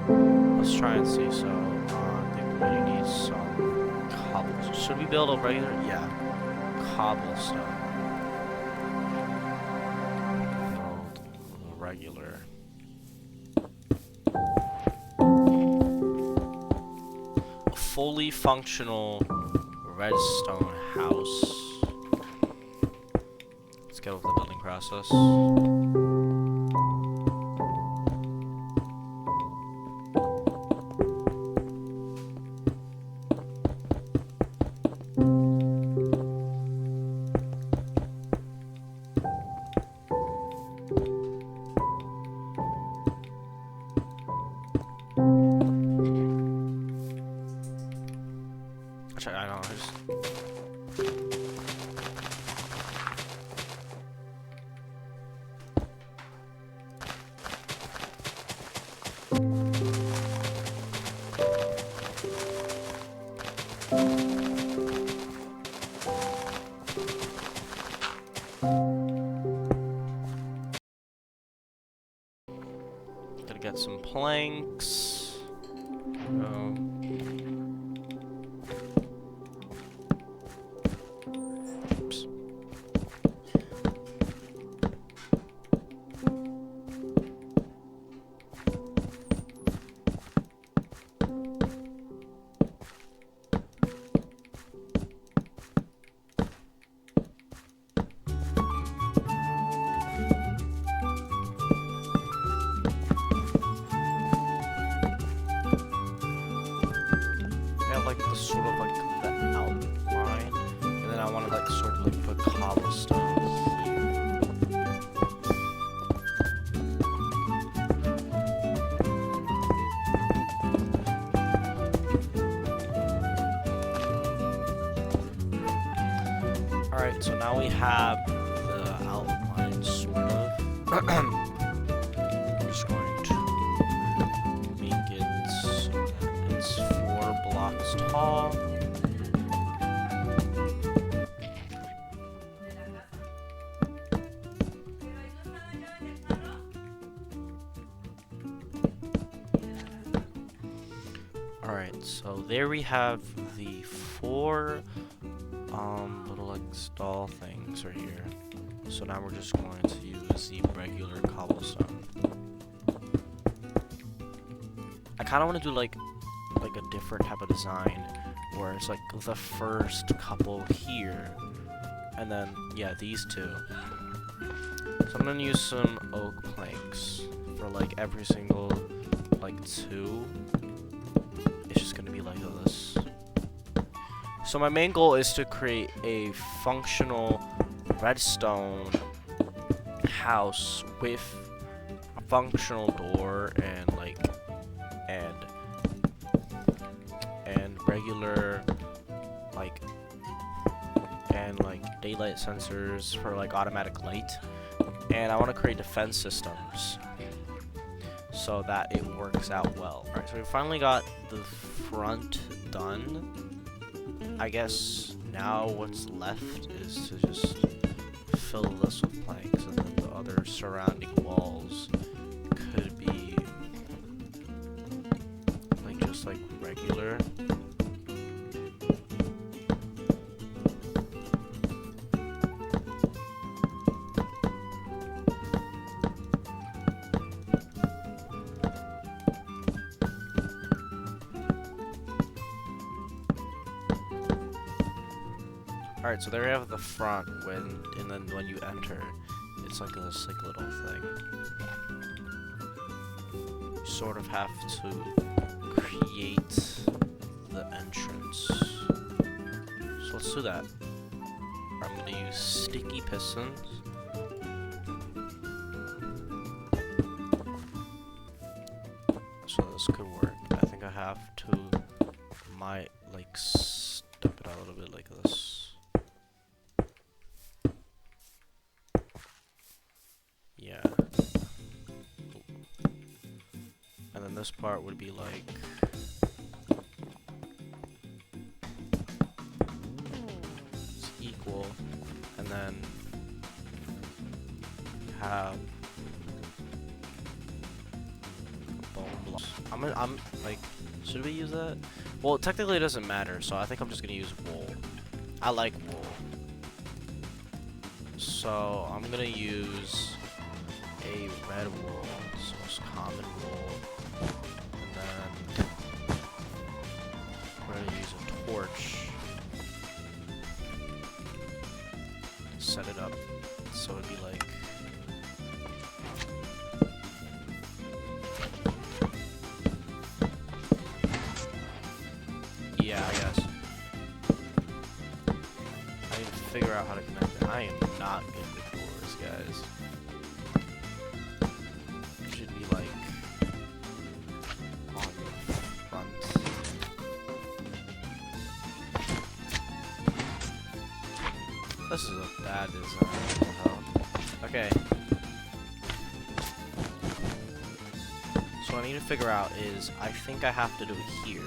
Let's try and see. So, I think we really need some cobblestone. Should we build a regular? Yeah, cobblestone. Build a regular. A fully functional redstone house. Let's get with the building process. Actually, I don't know. Gotta get some planks. Oops. Like the sort of like the outline, and then I want to like sort of like put cobblestone here. All right, so now we have the outline sort of. I'm just going to make it so that it's 4 blocks tall. Alright, so there we have the 4 little like stall things right here. So now we're just going to use the regular cobblestone. I kind of want to do like a different type of design where it's like the first couple here and then yeah, these two. So I'm gonna use some oak planks for like every single like 2. It's just gonna be like this. So my main goal is to create a functional redstone house with a functional door and like and regular like daylight sensors for like automatic light, and I want to create defense systems so that it works out well. Alright, so we finally got the front done. I guess now what's left is to just fill this with planks, and then the other surrounding walls could be like just like regular. Alright, so there we have the front and then when you enter, it's like this like little thing. You sort of have to create the entrance. So let's do that. I'm gonna use sticky pistons. So this could work. I think I have to like step it out a little bit like this. Yeah. And then this part would be like it's equal, and then have bone blocks. I'm like, should we use that? Well, technically it doesn't matter, so I think I'm just gonna use wool. I like wool. So I'm gonna use a red wool, so it's common wool, and then we're gonna use a torch. Set it up so it'd be like yeah, I guess. I need to figure out how to connect it. I am not good with doors, guys. It should be like on the front. This is a bad design. Okay. So what I need to figure out is, I think I have to do it here.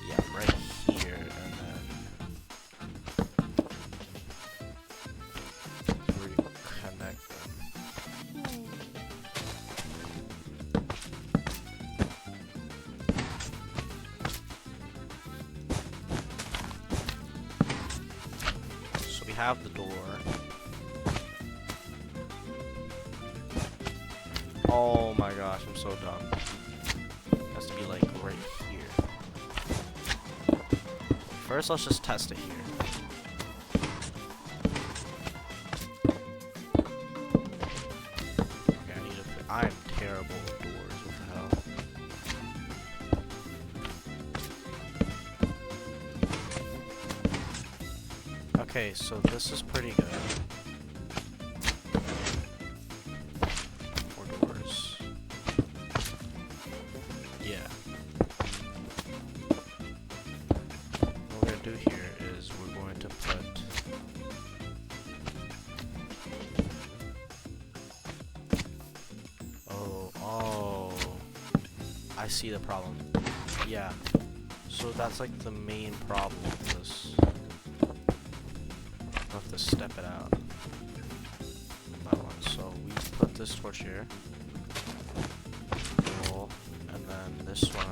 Yeah, right here, and then reconnect them. So we have the door. Oh my gosh, I'm so dumb. It has to be like right here. First, let's just test it here. Okay, I need to put. I'm terrible with doors. What the hell? Okay, so this is pretty good. I see the problem. Yeah. So that's like the main problem with this. I'll have to step it out. That one. So we put this torch here. Cool. And then this one.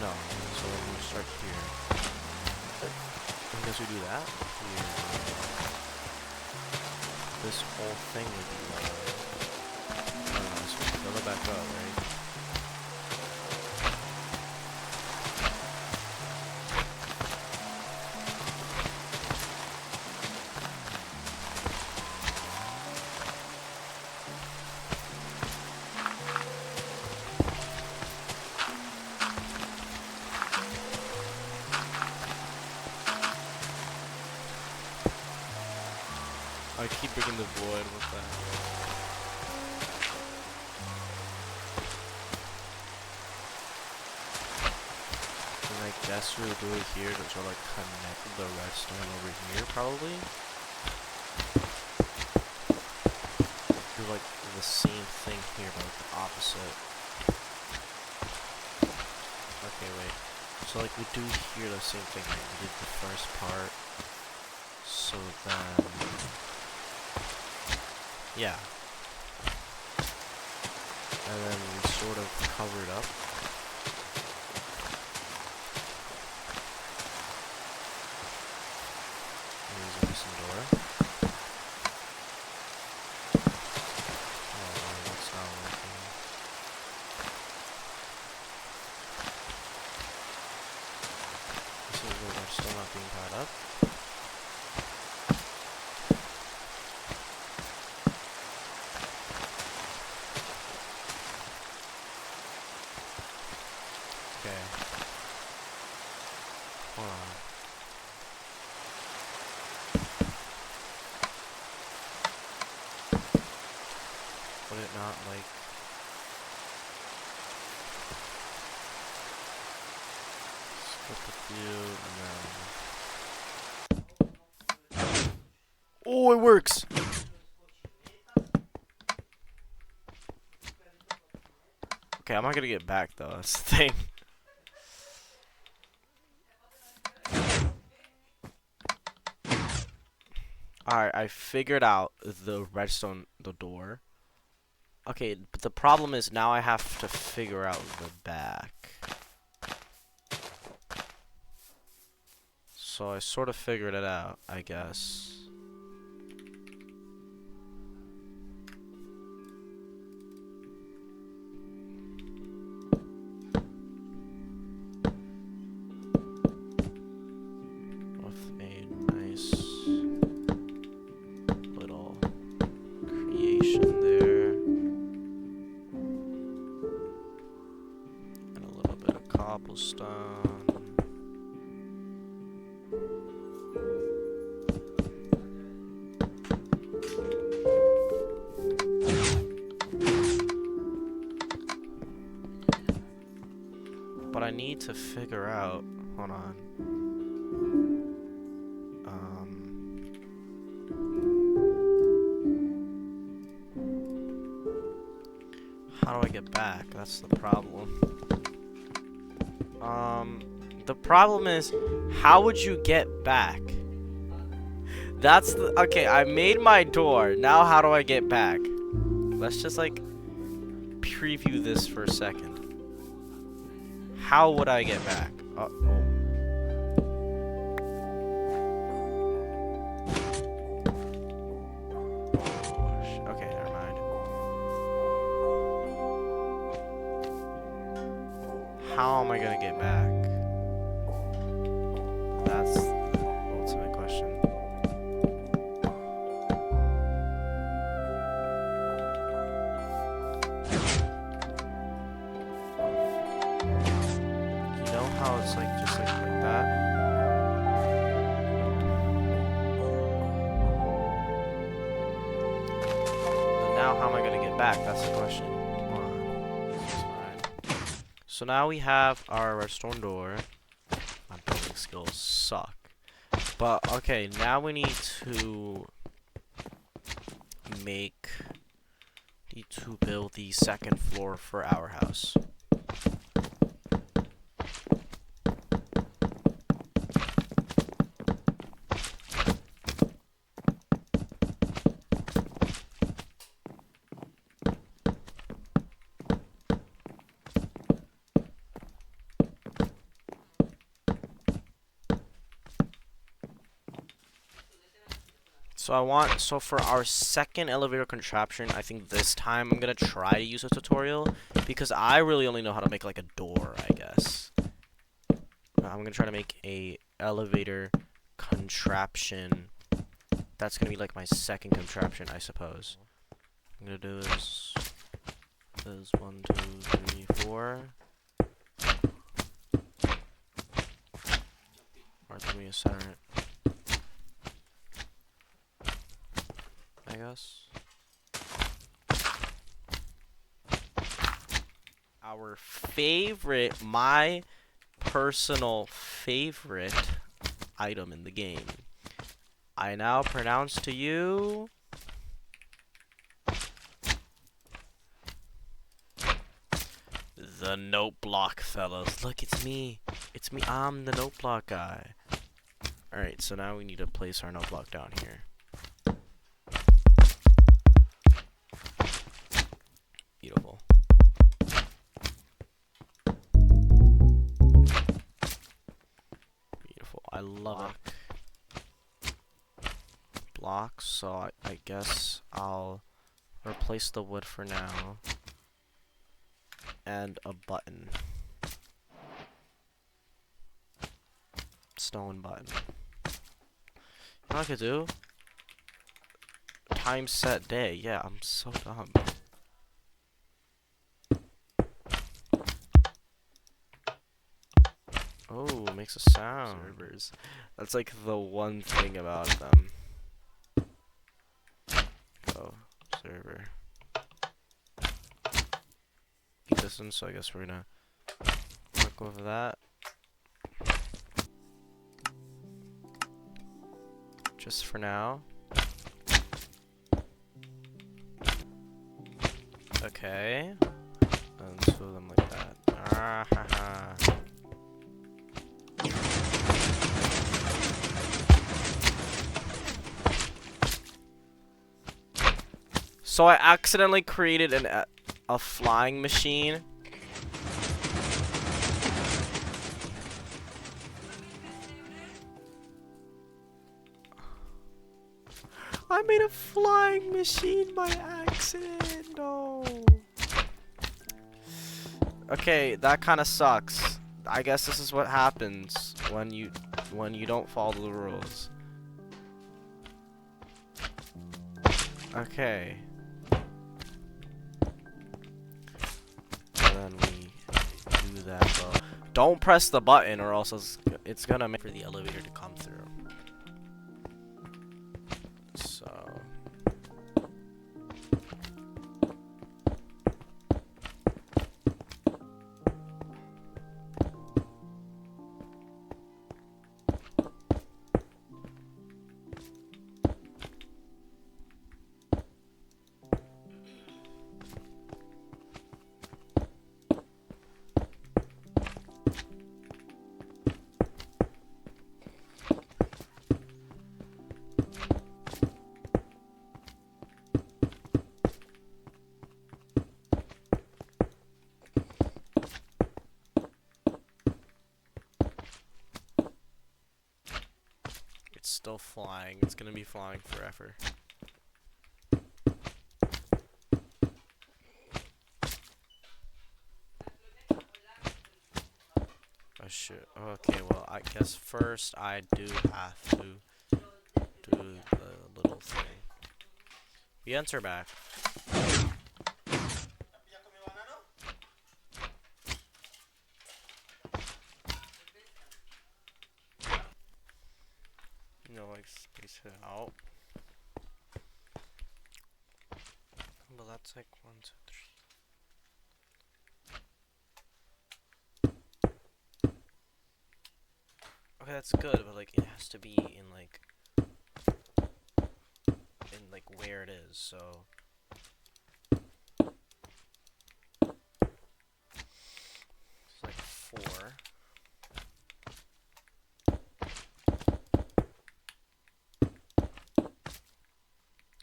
No, so let me start here. I guess we do that here. This whole thing would be like, I don't know, so fill it back up, right? I keep breaking the void, what the hell? And I guess we'll do it here to sort of like connect the redstone over here, probably. Do like the same thing here, but like the opposite. Okay, wait. So like we do here the same thing, like we did the first part. So then, yeah. And then we sort of cover it up. Here's a missing door. Oh, that's not working. This is where we're still not being tied up. Okay. Hold on. Would it not like... Split the few and then... Oh, it works! Okay, I'm not gonna get back though, that's the thing. Alright, I figured out the redstone, the door. Okay, but the problem is now I have to figure out the back. So I sort of figured it out, I guess. With a nice little creation there. And a little bit of cobblestone. But I need to figure out, hold on. How do I get back? That's the problem. The problem is, how would you get back? That's the, okay, I made my door. Now how do I get back? Let's just like preview this for a second. How would I get back? Oh. Okay, never mind. How am I gonna get back? That's the ultimate question. You know how it's like just like that? But now how am I gonna get back? That's the question. Come on. This is fine. So now we have our redstone door. My building skills suck. But okay, now we need to build the second floor for our house. So for our second elevator contraption, I think this time I'm gonna try to use a tutorial because I really only know how to make like a door, I guess. I'm gonna try to make a elevator contraption. That's gonna be like my second contraption, I suppose. I'm gonna do is 1, 2, 3, 4. Or give me a center. I guess. Our favorite, my personal favorite item in the game. I now pronounce to you the the note block, fellas. Look, it's me. It's me. I'm the note block guy. Alright, so now we need to place our note block down here. Beautiful. Beautiful. I love it. Blocks, so I guess I'll replace the wood for now. And a button. Stone button. You know what I could do? Time set day. Yeah, I'm so dumb. Oh, it makes a sound. Servers. That's like the one thing about them. Go, server. Distance, so I guess we're gonna work with that. Just for now. Okay. And two of them like that. Ah ha ha. So I accidentally created a flying machine. I made a flying machine by accident. No. Okay, that kind of sucks. I guess this is what happens when you don't follow the rules. Okay. And then we do that though. Don't press the button or else it's gonna make for the elevator to come through. So it's still flying. It's gonna be flying forever. Oh shit. Okay, well I guess first I do have to do the little thing. We enter back. You know, like space it out. But that's like 1, 2, 3. Okay, that's good, but like it has to be in like where it is, so it's like 4.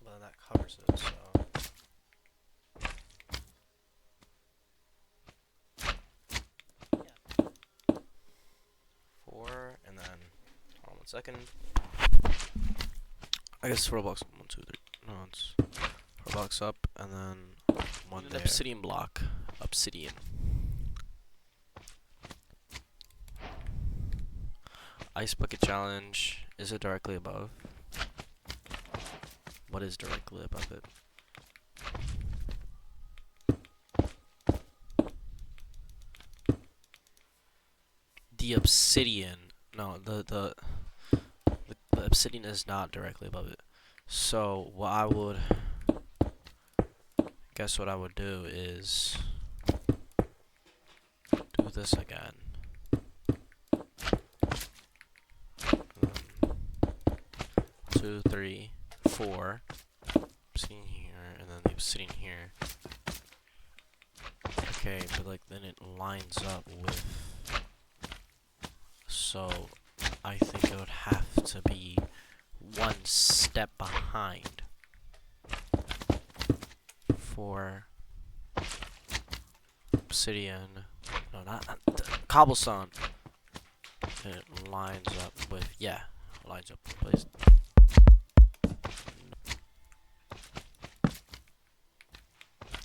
But that covers it, so 4, and then hold on 1 second. I guess 4 blocks. 1, 2, 3. No, it's 4 blocks up, and then 1 there. Obsidian block. Obsidian. Ice bucket challenge. Is it directly above? What is directly above it? The obsidian. No, the obsidian is not directly above it. So what I would guess what I would do is do this again. 2, 3, 4. Obsidian here, and then the obsidian here. Okay, but like then it lines up with. So I think it would have to be one step behind for obsidian. No, not cobblestone. And it lines up with lines up with place.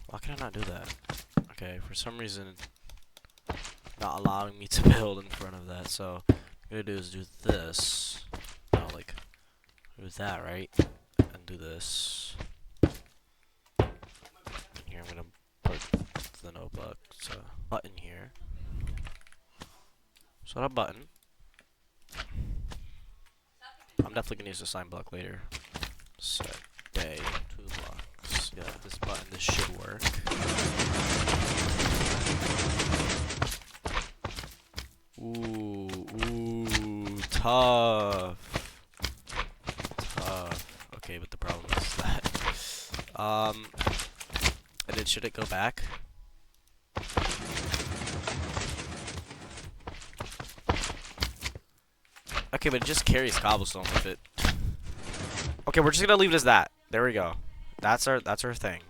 Why can I not do that? Okay, for some reason, not allowing me to build in front of that. So, what I'm gonna do is do this. No, like, do that, right? And do this. And here I'm gonna put the notebook. So, button here. So, that button. I'm definitely gonna use the sign block later. Set day 2 blocks. Yeah, this button, this should work. Ooh, tough. Tough. Okay, but the problem is that, and then should it go back? Okay, but it just carries cobblestone with it. Okay, we're just gonna leave it as that. There we go. That's our thing.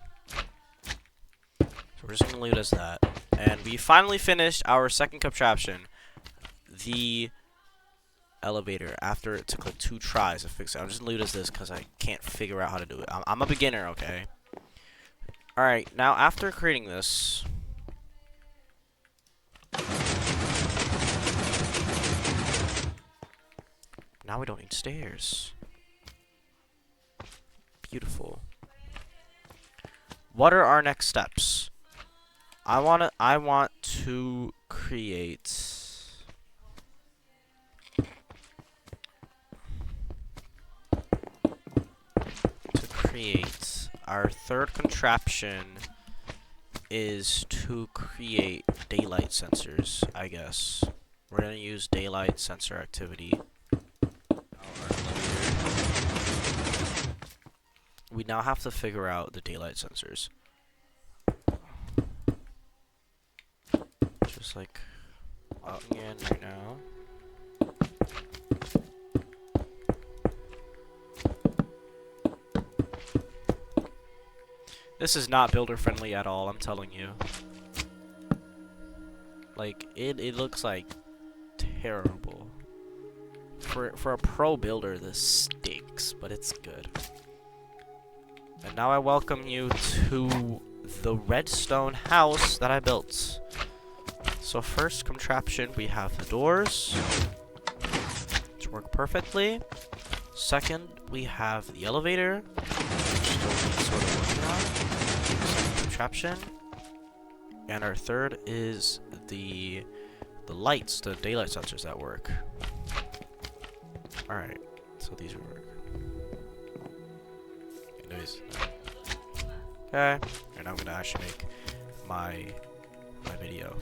So we're just gonna leave it as that. And we finally finished our second contraption. The elevator, after it took like 2 tries to fix it. I'm just gonna leave it as this because I can't figure out how to do it. I'm a beginner, okay? Alright, now after creating this, now we don't need stairs. Beautiful. What are our next steps? I want to create our third contraption is to create daylight sensors, I guess. We're gonna use daylight sensor activity. We now have to figure out the daylight sensors. Just like logging in right now. This is not builder friendly at all, I'm telling you. Like it looks like terrible. For a pro builder, this stinks, but it's good. And now I welcome you to the redstone house that I built. So first contraption, we have the doors, which work perfectly. Second, we have the elevator, which still needs sort of working on. Second contraption. And our third is the lights, the daylight sensors that work. Alright, so these work. Anyways. Okay, and I'm gonna actually make my video.